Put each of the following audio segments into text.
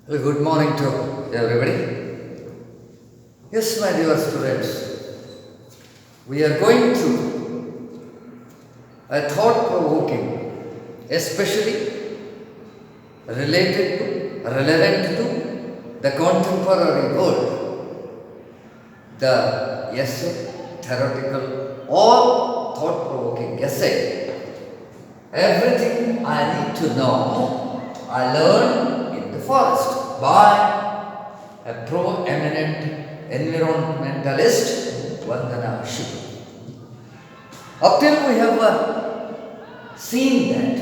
Well, good morning to everybody. Yes, my dear students, we are going to a thought-provoking, especially relevant to the contemporary world, the essay, theoretical or thought-provoking essay. Everything I need to know, I learned in the forest by a pro-eminent environmentalist, Vandana Shiva. Up till we have seen that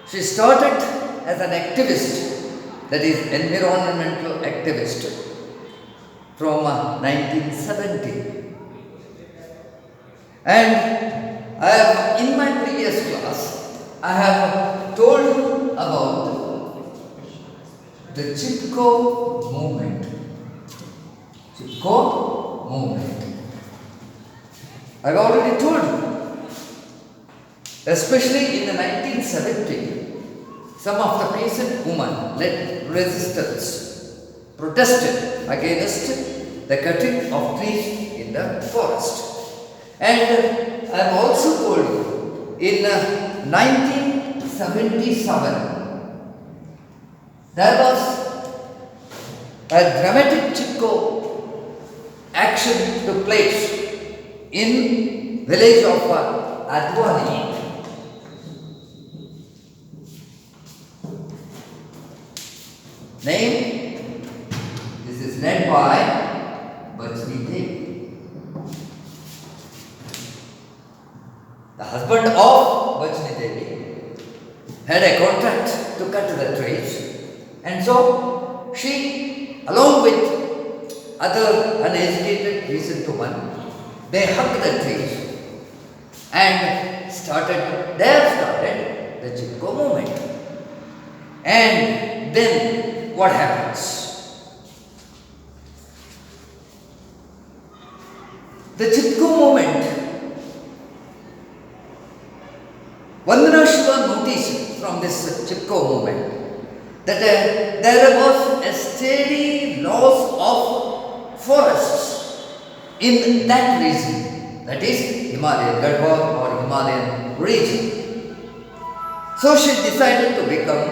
she started as an activist, that is environmental activist, from 1970. And in my previous class, I have told you about the Chipko movement. Chipko movement. I've already told you, especially in the 1970, some of the peasant women led resistance, protested against the cutting of trees in the forest. And I have also told you, in 1977, there was a dramatic Chipko action took place in village of Adwani. Name, this is led by Bachni Devi. The husband of Bachni Devi had a contract to cut the trees, and so she, along with other uneducated peasant women, they hugged the trees and started the Chipko movement. And then what happens? The Chipko movement, Vandana Shiva noticed from this Chipko movement that there was a steady loss of forests in that region, that is Himalayan Gadwal or Himalayan region. So she decided to become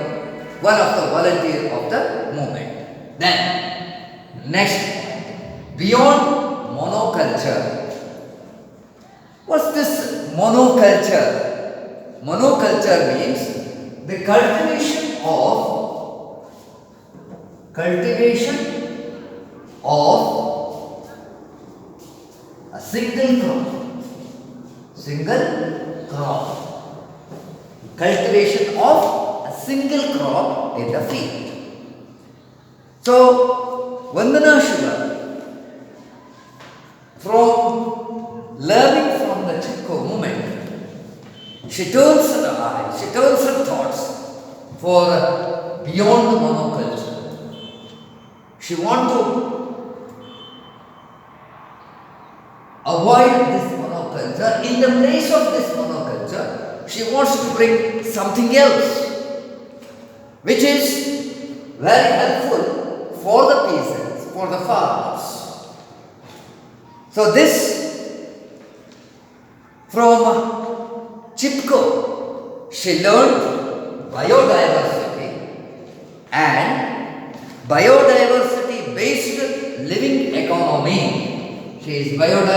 one of the volunteers of the movement. Then, next point, beyond monoculture. What's this monoculture? Monoculture means the cultivation of a single crop. Cultivation of a single crop in the field. So, Vandana Shiva, from learning from the Chipko movement, she turns her thoughts for beyond monoculture. She wants to avoid this monoculture. In the place of this monoculture, she wants to bring something else, which is very helpful for the peasants, for the farmers. So this, from Chipko, she learned biodiversity and biodiversity-based living economy. She learned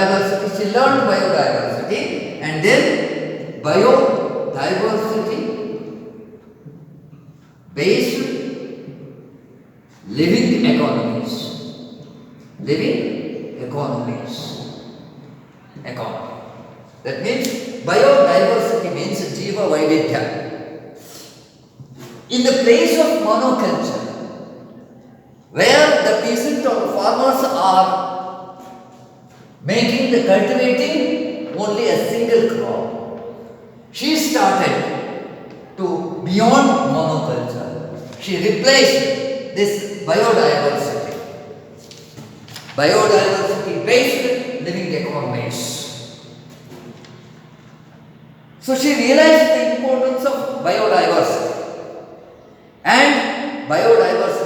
biodiversity and then biodiversity-based living economies. That means biodiversity means Jiva Vaididya. In the place of monoculture, where the peasant or farmers are cultivating only a single crop, she started to beyond monoculture. She replaced this biodiversity-based living economies. So she realized the importance of biodiversity and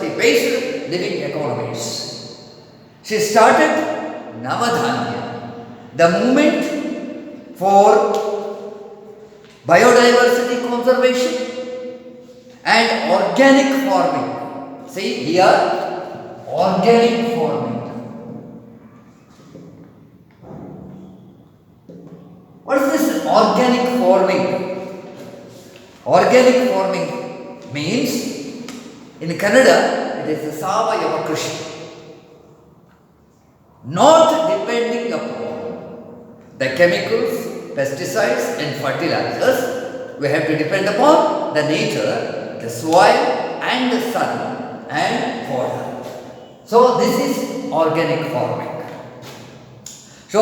biodiversity-based living economies. She started Navadhanya, the movement for biodiversity conservation and organic farming. See here, organic farming. What is this organic farming? Organic farming means, in Kannada, it is Savayava Krishi. Not depending upon the chemicals, pesticides and fertilizers, we have to depend upon the nature, the soil and the sun and water. So this is organic farming. So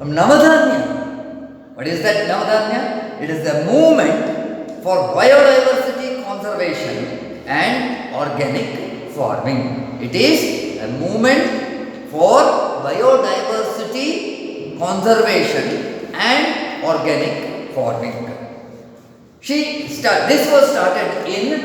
Navadhanya, what is that Navadhanya? It is the movement for biodiversity conservation and organic farming. It is a movement for biodiversity conservation and organic farming. This was started in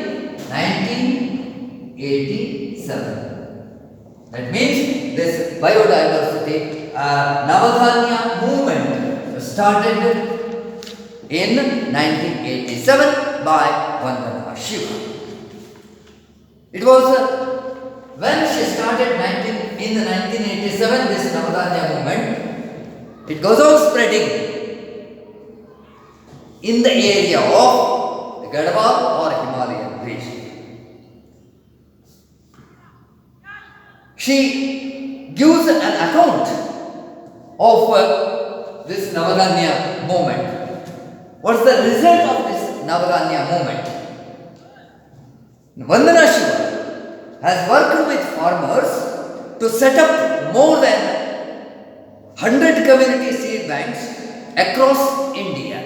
1987. That means this biodiversity Navadhanya movement started in 1987 by Vandana Shiva. It was when she started in the 1987 this Navadhanya movement. It goes on spreading in the area of the Garhwal or Himalayan region. She gives an account of this Navadhanya movement. What is the result of this Navadhanya movement? Vandana Shiva has worked with farmers to set up more than 100 community seed banks across India.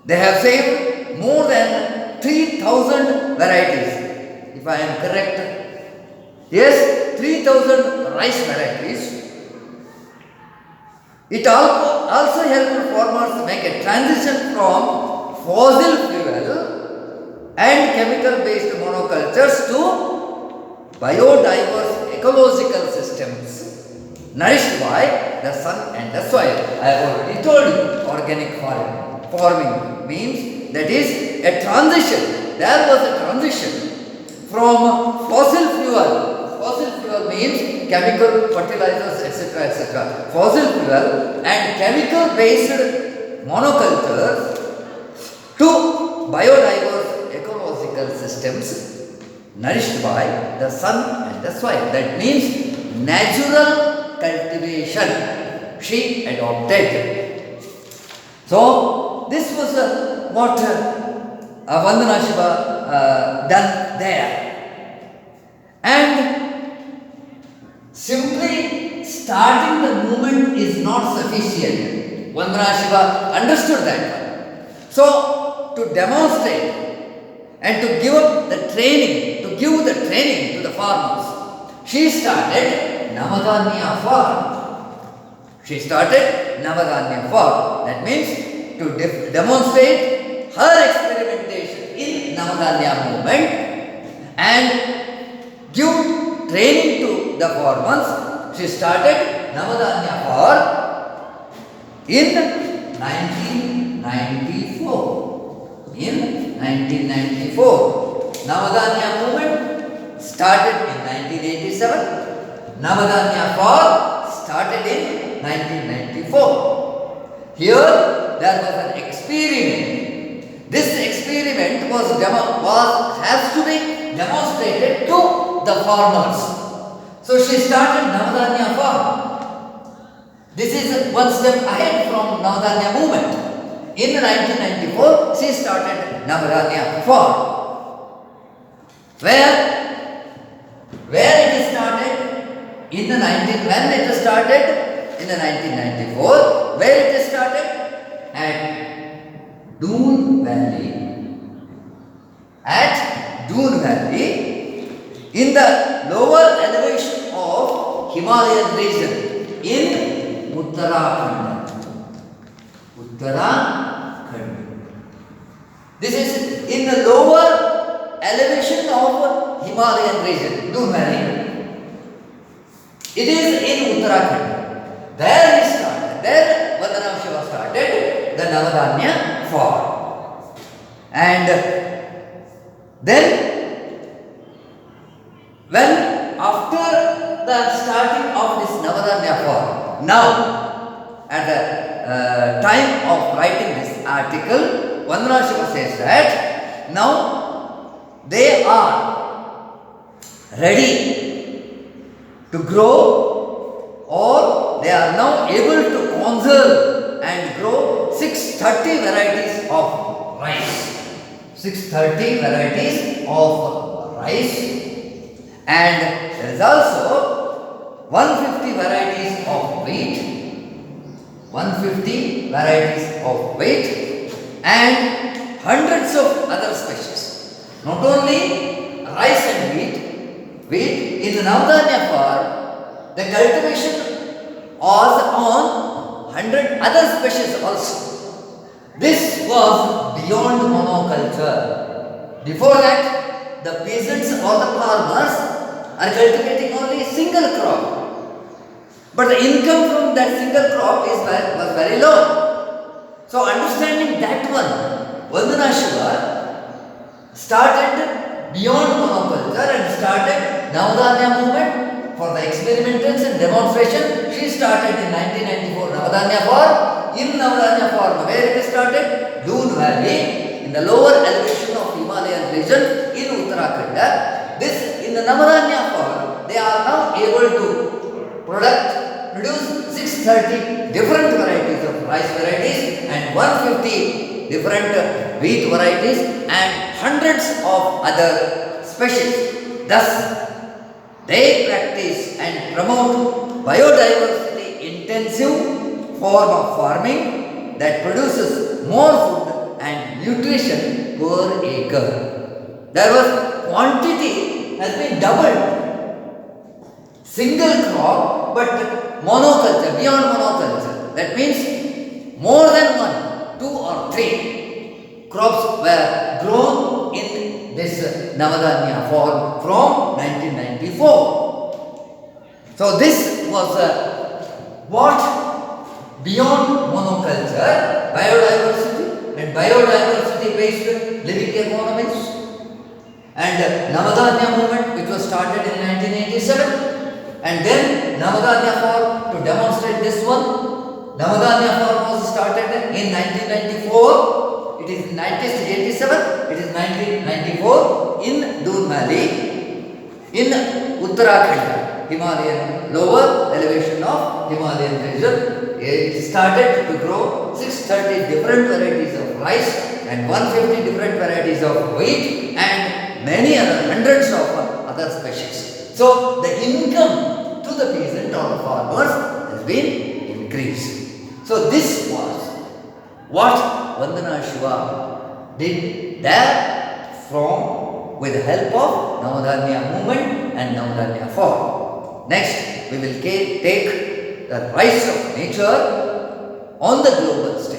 They have saved more than 3,000 varieties, if I am correct. Yes, 3,000 rice varieties. It also helped farmers make a transition from fossil fuel and chemical-based monocultures to biodiverse ecological systems nourished by the sun and the soil. I have already told you, organic farming means that is a transition. There was a transition from fossil fuel. Fossil fuel means chemical fertilizers, etc., etc. Fossil fuel and chemical-based monocultures to biodiverse ecological systems nourished by the sun and the soil. That means natural cultivation she adopted. So this was what Vandana Shiva done there. And simply starting the movement is not sufficient. Vandana Shiva understood that. So to demonstrate and to give the training to the farmers, she started Navadhanya farm. That means to demonstrate her experimentation in Navadhanya movement and give training to the farmers. She started Navadhanya farm in 1994. Navadhanya movement started in 1987. Navadhanya farm started in 1994. Here there was an experiment. This experiment has to be demonstrated to the farmers. So she started Navadhanya farm. This is one step ahead from Navadhanya movement. In 1994, she started Navadhanya farm. Where it started in the 1994, where it started at Doon Valley. At Doon Valley, in the lower elevation of Himalayan region in Uttarakhand. This is in the lower elevation of Himalayan region, Dunmari. It is in Uttarakhand. There he started, there Vandana Shiva started the Navadanya fall. And then, when after the starting of this Navadanya fall, now at the time of writing this article, Vandana Shiva says that now they are ready to grow, or they are now able to conserve and grow 630 varieties of rice. 630 varieties of rice, and there is also 150 varieties of wheat, 150 varieties of wheat, and hundreds of other species. Not only rice and wheat, in the Navadanya farm, the cultivation was on 100 other species also. This was beyond monoculture. Before that, the peasants or the farmers are cultivating only single crop. But the income from that single crop was very low. So understanding that one, Vandana Shiva started beyond monoculture and started Navadanya movement for the experimentals and demonstration. She started in 1994 Navadanya farm. In Navadanya farm, where it started? Doon Valley, in the lower elevation of Himalayan region in Uttarakhand. This, in the Navadanya farm, they are now able to produce 630 different varieties of rice varieties and 150 different wheat varieties and hundreds of other species. Thus, they practice and promote biodiversity intensive form of farming that produces more food and nutrition per acre. There was quantity has been doubled. Single crop, but monoculture, beyond monoculture. That means more than one, 2 or 3 crops were grown in this Navadanya farm from 1994. So this was what beyond monoculture, biodiversity and biodiversity based living economies, and Navadanya movement, which was started in 1987, and then Navadanya farm to demonstrate this one. Navadanya farm was started in 1994. It is in 1987, it is 1994 in Doon Valley in Uttarakhand, Himalayan, lower elevation of Himalayan region. It started to grow 630 different varieties of rice and 150 different varieties of wheat and many other hundreds of other species. So the income to the peasant or the farmers has been increased. So this was what Vandana Shiva did there from with the help of Navadanya movement and Navadanya farm. Next, we will take the rise of nature on the global stage.